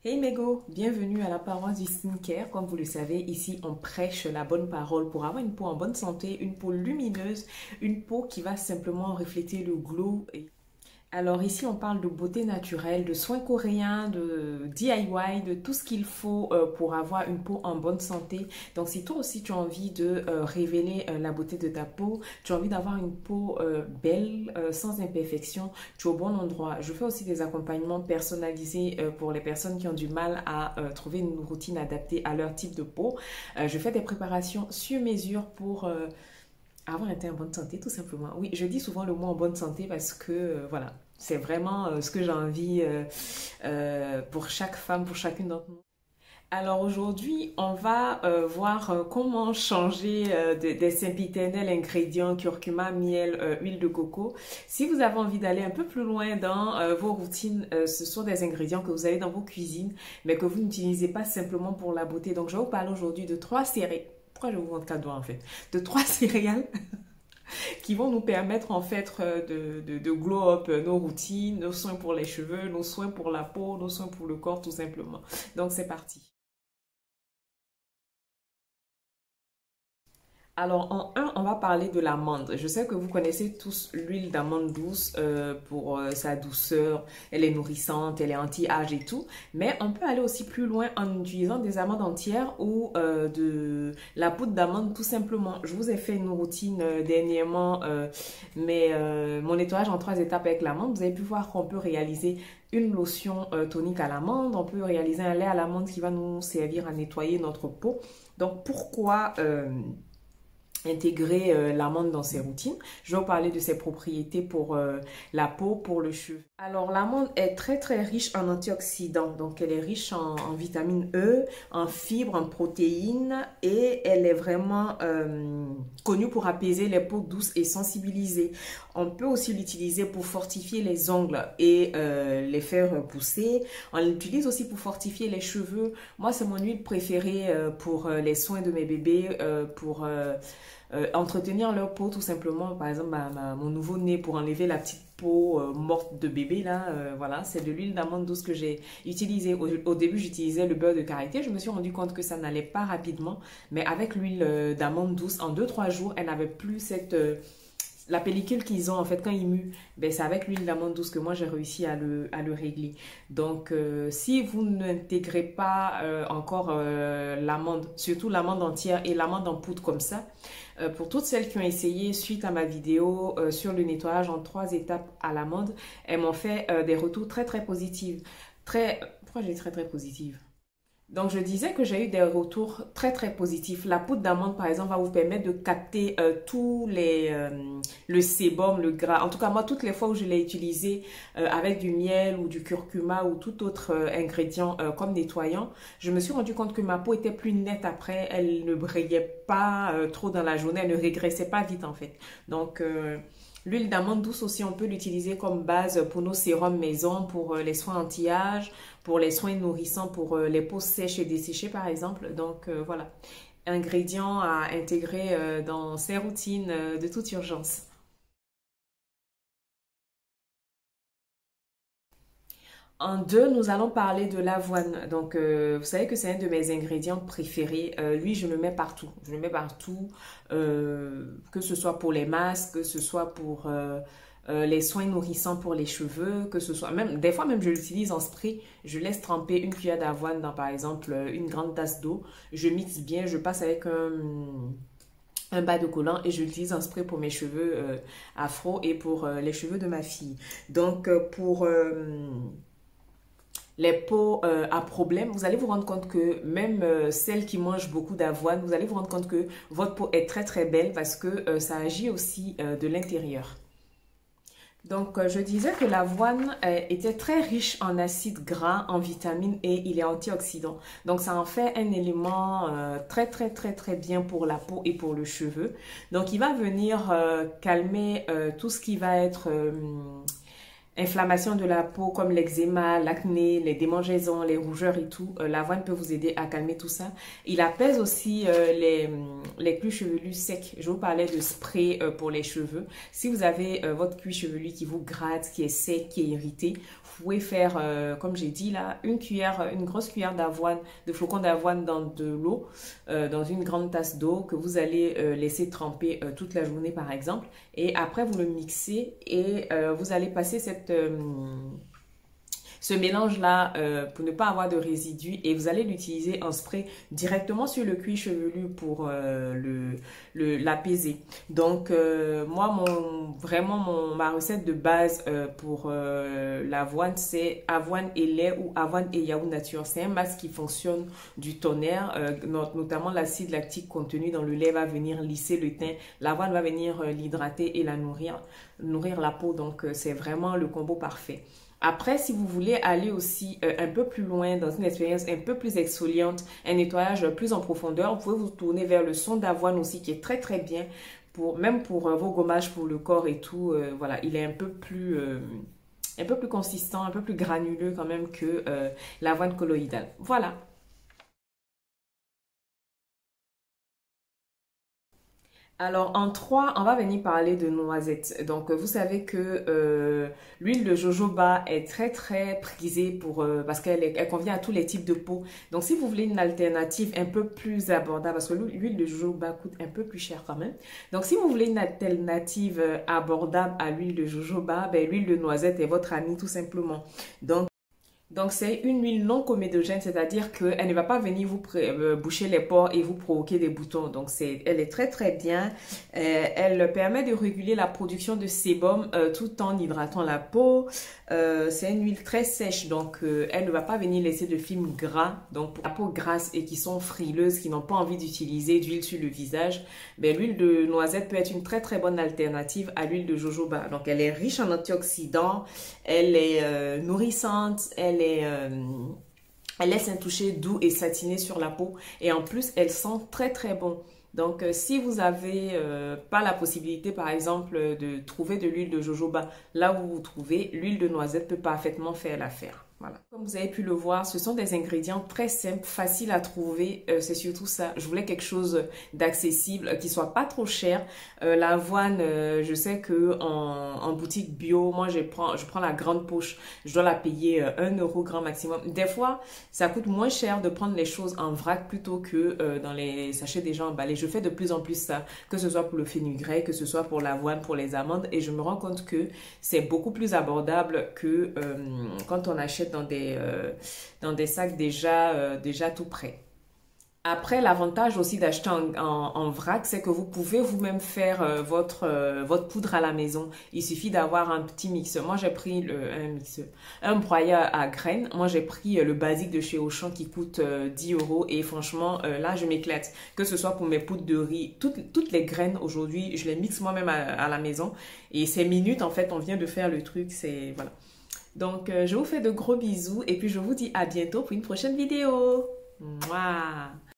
Hey Mego, bienvenue à la parole du skincare. Comme vous le savez, ici on prêche la bonne parole pour avoir une peau en bonne santé, une peau lumineuse, une peau qui va simplement refléter le glow. Alors ici, on parle de beauté naturelle, de soins coréens, de DIY, de tout ce qu'il faut pour avoir une peau en bonne santé. Donc si toi aussi tu as envie de révéler la beauté de ta peau, tu as envie d'avoir une peau belle, sans imperfection, tu es au bon endroit. Je fais aussi des accompagnements personnalisés pour les personnes qui ont du mal à trouver une routine adaptée à leur type de peau. Je fais des préparations sur mesure pour avoir un teint en bonne santé, tout simplement. Oui, je dis souvent le mot en bonne santé parce que, voilà, c'est vraiment ce que j'ai envie pour chaque femme, pour chacune d'entre nous. Alors aujourd'hui, on va voir comment changer des sempiternels ingrédients, curcuma, miel, huile de coco. Si vous avez envie d'aller un peu plus loin dans vos routines, ce sont des ingrédients que vous avez dans vos cuisines, mais que vous n'utilisez pas simplement pour la beauté. Donc je vais vous parler aujourd'hui de trois céréales. Pourquoi je vous vends cadeau en fait? De trois céréales qui vont nous permettre en fait de glow up nos routines, nos soins pour les cheveux, nos soins pour la peau, nos soins pour le corps tout simplement. Donc c'est parti. Alors, en un, on va parler de l'amande. Je sais que vous connaissez tous l'huile d'amande douce pour sa douceur. Elle est nourrissante, elle est anti-âge et tout. Mais on peut aller aussi plus loin en utilisant des amandes entières ou de la poudre d'amande tout simplement. Je vous ai fait une routine dernièrement, mon nettoyage en trois étapes avec l'amande. Vous avez pu voir qu'on peut réaliser une lotion tonique à l'amande. On peut réaliser un lait à l'amande qui va nous servir à nettoyer notre peau. Donc, pourquoi intégrer l'amande dans ses routines? Je vais vous parler de ses propriétés pour la peau, pour le cheveu. Alors l'amande est très riche en antioxydants, donc elle est riche en vitamine E, en fibres, en protéines et elle est vraiment connue pour apaiser les peaux douces et sensibilisées. On peut aussi l'utiliser pour fortifier les ongles et les faire pousser. On l'utilise aussi pour fortifier les cheveux. Moi c'est mon huile préférée pour les soins de mes bébés, pour entretenir leur peau tout simplement. Par exemple, mon nouveau-né, pour enlever la petite peau morte de bébé, là, voilà, c'est de l'huile d'amande douce que j'ai utilisée. Au début, j'utilisais le beurre de karité. Je me suis rendu compte que ça n'allait pas rapidement. Mais avec l'huile d'amande douce, en 2 3 jours, elle n'avait plus cette... la pellicule qu'ils ont en fait quand ils muent, ben, c'est avec l'huile d'amande douce que moi j'ai réussi à le régler. Donc si vous n'intégrez pas encore l'amande, surtout l'amande entière et l'amande en poudre comme ça, pour toutes celles qui ont essayé suite à ma vidéo sur le nettoyage en 3 étapes à l'amande, elles m'ont fait des retours très positifs. Pourquoi j'ai dit très positifs? Donc, je disais que j'ai eu des retours très positifs. La poudre d'amande, par exemple, va vous permettre de capter le sébum, le gras. En tout cas, moi, toutes les fois où je l'ai utilisé avec du miel ou du curcuma ou tout autre ingrédient comme nettoyant, je me suis rendu compte que ma peau était plus nette après. Elle ne brillait pas trop dans la journée. Elle ne régressait pas vite, en fait. Donc... l'huile d'amande douce aussi, on peut l'utiliser comme base pour nos sérums maison, pour les soins anti-âge, pour les soins nourrissants, pour les peaux sèches et desséchées par exemple. Donc voilà, ingrédients à intégrer dans ces routines de toute urgence. En deux, nous allons parler de l'avoine. Donc, vous savez que c'est un de mes ingrédients préférés. Lui, je le mets partout. Je le mets partout, que ce soit pour les masques, que ce soit pour les soins nourrissants pour les cheveux, que ce soit même des fois même je l'utilise en spray. Je laisse tremper une cuillère d'avoine dans par exemple une grande tasse d'eau. Je mixe bien, je passe avec un bas de collant et je l'utilise en spray pour mes cheveux afro et pour les cheveux de ma fille. Donc, pour les peaux à problème, vous allez vous rendre compte que même celles qui mangent beaucoup d'avoine, vous allez vous rendre compte que votre peau est très belle parce que ça agit aussi de l'intérieur. Donc, je disais que l'avoine était très riche en acides gras, en vitamines et il est antioxydant. Donc, ça en fait un élément très bien pour la peau et pour le cheveu. Donc, il va venir calmer tout ce qui va être inflammation de la peau comme l'eczéma, l'acné, les démangeaisons, les rougeurs et tout. L'avoine peut vous aider à calmer tout ça. Il apaise aussi les cuirs chevelus secs. Je vous parlais de spray pour les cheveux. Si vous avez votre cuir chevelu qui vous gratte, qui est sec, qui est irrité, vous pouvez faire, comme j'ai dit là, une grosse cuillère d'avoine, de flocons d'avoine dans de l'eau, dans une grande tasse d'eau que vous allez laisser tremper toute la journée par exemple. Et après, vous le mixez et vous allez passer ce mélange-là pour ne pas avoir de résidus et vous allez l'utiliser en spray directement sur le cuir chevelu pour l'apaiser. Donc, moi, ma recette de base pour l'avoine, c'est avoine et lait ou avoine et yaourt nature. C'est un masque qui fonctionne du tonnerre, notamment l'acide lactique contenu dans le lait va venir lisser le teint. L'avoine va venir l'hydrater et la nourrir la peau. Donc, c'est vraiment le combo parfait. Après, si vous voulez aller aussi un peu plus loin dans une expérience un peu plus exfoliante, un nettoyage plus en profondeur, vous pouvez vous tourner vers le son d'avoine aussi qui est très très bien, même pour vos gommages pour le corps et tout. Voilà, il est un peu plus consistant, un peu plus granuleux quand même que l'avoine colloïdale. Voilà. Alors, en 3, on va venir parler de noisettes. Donc, vous savez que l'huile de jojoba est très, très prisée parce qu'elle convient à tous les types de peau. Donc, si vous voulez une alternative un peu plus abordable, parce que l'huile de jojoba coûte un peu plus cher quand même. Donc, si vous voulez une alternative abordable à l'huile de jojoba, ben, l'huile de noisette est votre amie tout simplement. Donc, c'est une huile non comédogène, c'est-à-dire qu'elle ne va pas venir vous boucher les pores et vous provoquer des boutons. Donc, elle est très, très bien. Elle permet de réguler la production de sébum tout en hydratant la peau. C'est une huile très sèche, donc elle ne va pas venir laisser de film gras. Donc, pour la peau grasse et qui sont frileuses, qui n'ont pas envie d'utiliser d'huile sur le visage, ben, l'huile de noisette peut être une très, très bonne alternative à l'huile de jojoba. Donc, elle est riche en antioxydants, elle est nourrissante, elle laisse un toucher doux et satiné sur la peau et en plus elle sent très très bon. Donc si vous n'avez pas la possibilité par exemple de trouver de l'huile de jojoba là où vous trouvez, l'huile de noisette peut parfaitement faire l'affaire. Voilà. Comme vous avez pu le voir, ce sont des ingrédients très simples, faciles à trouver. C'est surtout ça. Je voulais quelque chose d'accessible, qui soit pas trop cher. L'avoine, je sais que en boutique bio, moi je prends la grande poche. Je dois la payer 1 euro grand maximum. Des fois, ça coûte moins cher de prendre les choses en vrac plutôt que dans les sachets déjà emballés. Je fais de plus en plus ça, que ce soit pour le fenugrec, que ce soit pour l'avoine, pour les amandes. Et je me rends compte que c'est beaucoup plus abordable que quand on achète dans des sacs déjà tout prêts. Après, l'avantage aussi d'acheter en vrac, c'est que vous pouvez vous-même faire votre poudre à la maison. Il suffit d'avoir un petit mixeur. Moi, j'ai pris un broyeur à graines. Moi, j'ai pris le basique de chez Auchan qui coûte 10 euros. Et franchement, là, je m'éclate. Que ce soit pour mes poudres de riz, toutes les graines aujourd'hui, je les mixe moi-même à la maison. Et c'est minutes, en fait, on vient de faire le truc. Voilà. Donc, je vous fais de gros bisous et puis je vous dis à bientôt pour une prochaine vidéo. Mouah.